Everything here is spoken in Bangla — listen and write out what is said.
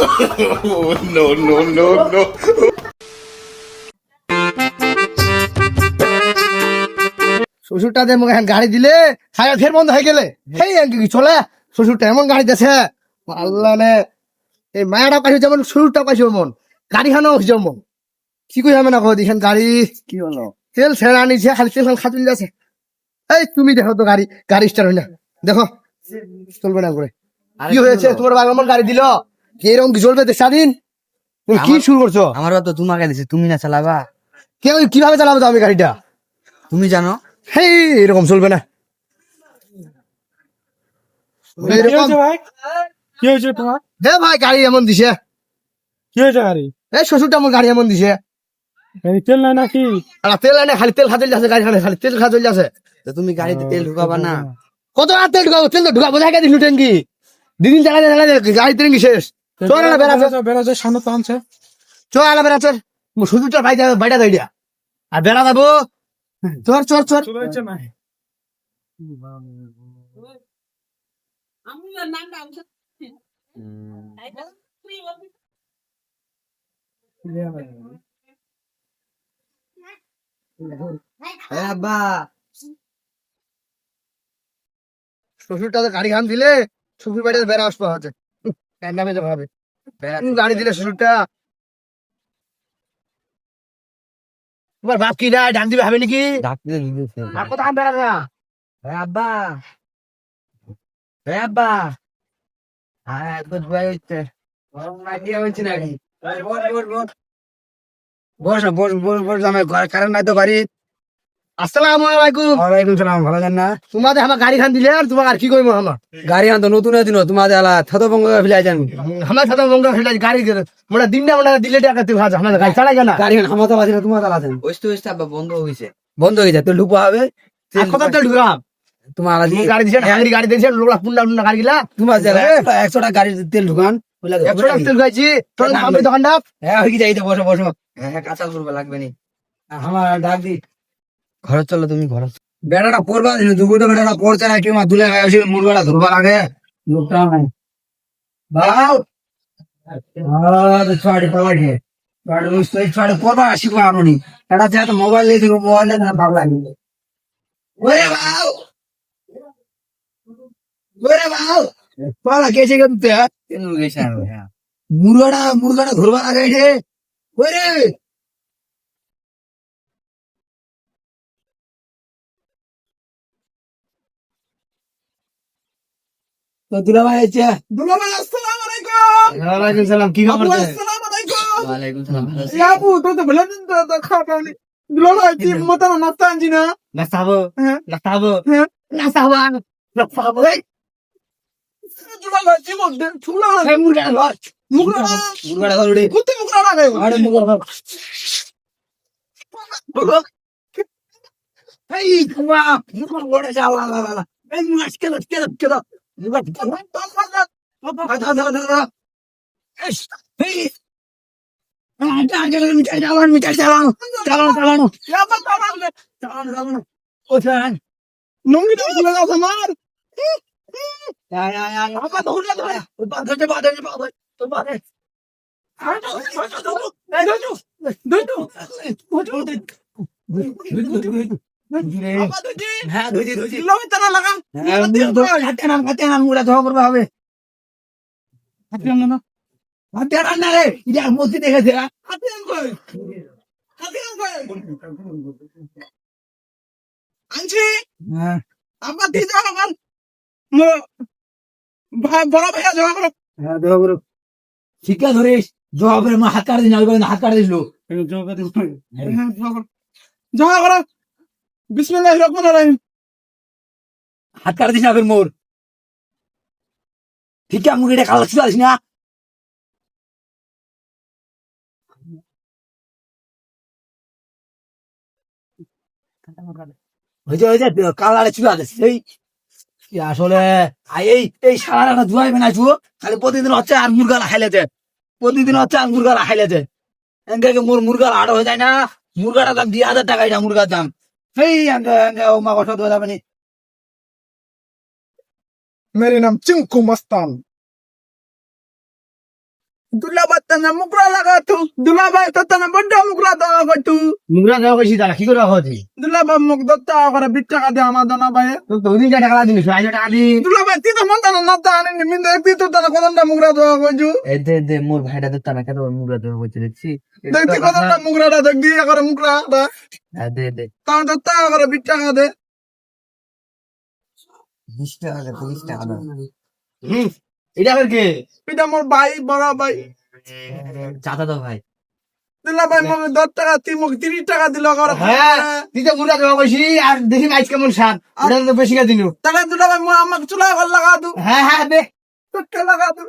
no, no, no, no. শ্বশুরটা যে মোক এখন গাড়ি দিলে সারা ফের বন্ধ হয়ে গেলে সেই কি চলে শ্বশুরটা এমন গাড়ি দিয়েছে আল্লাহ নে এই মায়াটা পাইছে যেমন শ্বশুরটা পাইছে এমন গাড়ি খানো যেমন কি কই হবে না কো দেখেন গাড়ি কি হলো তেল ছেড়া নিছে খালি তেল খাতুল যাচ্ছে এই তুমি দেখো তো গাড়ি গাড়ি স্টার্ট হয় না দেখো চলবে না করে কি হয়েছে তোমার বাবা এমন গাড়ি দিল কি এরকম কি চলবে স্বাধীন তুমি কি শুরু করছো আমার তো তোমাকে দিছে, তুমি না চালাবা? কেউ কিভাবে চালাবো তো আমি গাড়িটা তুমি জানো? হেই এরকম চলবে না এরকম ভাই কি হয়েছে তোমার? হে ভাই গাড়ি এমন দিছে কি হয়েছে গাড়ি? এই শ্বশুরটা আমার গাড়ি এমন দিছে গাড়ি তেল নাই নাকি? আর তেল আনে খালি তেল খাতুল যাচ্ছে গাড়ি খালি তেল খাতুল যাচ্ছে তো তুমি গাড়িতে তেল ঢুকাবা না? কত আর তেল ঢুকাবো তেল তো ঢুকাবো দেখা দিল ট্যাঙ্কি দিদিন চালাতে চালাতে গাড়ি ট্যাঙ্কি শেষ চল না বেড়াচ্ছে বেড়াচ্ছে সামনে তো আনছে। চল না বেড়াচ্ছে শ্বশুরটা ভাই যাবে বাইটা দাইডিয়া আর বেড়া যাবো চল চল চল চলে যাচ্ছে না। আব্বা, শ্বশুরটা তো গাড়ি খান দিলে শ্বশুর বাড়িতে বেড়া আসবো হচ্ছে নামে যাবো হবে গাড়ি দিলে শ্বশুরটা তোমার বাপ কি না ডান দিবে হবে নাকি ডাকতে দিতেছে। আর কত আম বেড়া না আব্বা, আব্বা, হ্যাঁ দুধ ভাই হচ্ছে গরম না দিয়ে হচ্ছে নাকি? বস বস বস বস বস বস বস আমার ঘর কারেন্ট নাই তো বাড়ি। আসসালামু আলাইকুম ওয়ালাইকুম সালাম, ভালো জান না? তোমাদের আমার গাড়ি খান দিলে আর তোমার আর কি কইবো আমার গাড়ি আনতো নতুন দিন তোমাদের আলা থত বঙ্গ ফিলাই যান। আমার সাথে বঙ্গা ফেলে গাড়ি মোটা দিনটা মোটা দিলে টাকা তুই ভাজ আমার গাড়ি চালাই কেনা গাড়ি হামাতে বাজে না তোমার আলা দেন। ওইস্ত ওইস্ত আব্বা বন্ধ হইছে, বন্ধ হয়ে যায় তো লুপা হবে। আর কত তেল ঢুকাম তোমার আলা তুমি গাড়ি দিছেন হাঙ্গরি গাড়ি দিয়েছেন লোকলা পুন্ডা পুন্ডা গাড়ি গিলা তোমার যারা 100 টাকা গাড়ির তেল ঢুকান ওইলা 100 টাকা তেল খাইছি তোর আমি দোকানটা হ্যাঁ হয়ে যাই তো বসো বসো। হ্যাঁ কাঁচা করবে লাগবে নি আমার ডাক দি ঘরে চলো তুমি ঘরে। বেড়াটা পড়বা দুপুর তো বেড়াটা পড়ছে না কেউ দুলে আসে মুরগাটা ধরবা লাগে লোকটা নাই বাউ ছড়ি পালাগে ছড়ি পড়বা শিখবা আমনি এটা যেহেতু মোবাইল দিয়ে দিব মোবাইলে না ভালো লাগবে। ওরে বাউ ওরে বাউ পালা কেছে গেতে কেন গেছে হ্যাঁ মুরগাটা ধরবা লাগে রে ওরে তো দুলা ভাই আছে। দুলা ভাই আসসালামু আলাইকুম। ওয়ালাইকুম সালাম কি খবর আসসালামু আলাইকুম। ওয়ালাইকুম সালাম। আপু তো তো বলেন তো খাওয়ানি। দুলা ভাই কি মত না নাস্তা আনছি না? নাস্তাবো হ্যাঁ নাস্তাবো হ্যাঁ। নাস্তাবো নাস্তাবো এই দুলা ভাই কি বলতে ছুলা এই মুরগাটা ধর মুগরা মুরগাটা ধরে কুত্তে মুগরা লাগে। আরে মুরগা এই তোমা মুরগা বড় যাওয়া লা এই মুরগা কেন মুরগা ধর ধর ধর এই আগে মিটাই চালানো চালানো ও চালান নঙ্গি তো চলে যাও আমার। আমার দৌড়া ধরে ওই বাঁধতে তো বাঁধে হ্যাঁ ধুজি দুলা ভাই তারা লাগা। হাতে নাম মুড়া ধোয়া করবে হবে হাতে না হাতে না রে এটা মসজিদ দেখেছে হাতে আন কই হাতে আন কই আনছি হ্যাঁ আব্বা দি যাও আমার মো ভাই বড় ভাইয়া যাও করো। হ্যাঁ দেওয়া করো ঠিক আছে ধরিস জবাবের মা হাত কাটে দিন হাত কাটে দিল যাও করো বিসমিল্লাহির রহমানির রহিম। হাত কাটে দিস না ফের মোর ঠিক আছে মুখে কালা ছিল না হয়েছে কালারে চুলা আছে এই আসলে এই সারাটা ধুয়াই বানাইছু খালি প্রতিদিন হচ্ছে আর মুরগালা খাইলেছে প্রতিদিন হচ্ছে আর মুরগালা খাইলেছে এনকে মোর মুরগালা আড় হয়ে যায় না মুরগাটা দাম 2000 টাকা এটা মুরগার দাম এই ও মা কষ্ট দেওয়া যাবে নি। मेरे नाम चिंकू मस्तान। দুলাভাই তানে মুকরা লাগাতু দুলাভাই তো তানে বড্ড মুকরা দেওয়া করতু মুগরা দেওয়া কইছি তারা কি করে হতি দুলাভাই মুখ দত্তা করে 20 টাকা দে আমার দনা ভাই তো ওই দিন টাকা দিনিস আজ টাকা দি দুলাভাই তুই তো মন তানে না তানে মিন দেখতি তো তানে কতটা মুকরা দেওয়া করছু এ দে মোর ভাইটা তো তানা কেন মুগরা দেওয়া হইতে দেখছি দেখতি কতটা মুকরাটা দেখবি করে মুকরাটা দে তানে দত্তা করে 20 টাকা দে 20 টাকা দে 20 টাকা দে এটা আর কে এটা মোর ভাই বড় ভাই চাচা তো ভাই দুলাভাই মোক 10 টাকা তুই মোক 30 টাকা দিল করে হ্যাঁ তুই তো মুগরা দেওয়া কইছি আর দেখি মাইজ কেমন স্বাদ ওটা তো বেশি কা দিনু তাহলে দুলাভাই আমাকে চুলা ঘর লাগা দু হ্যাঁ হ্যাঁ দে লাগা দু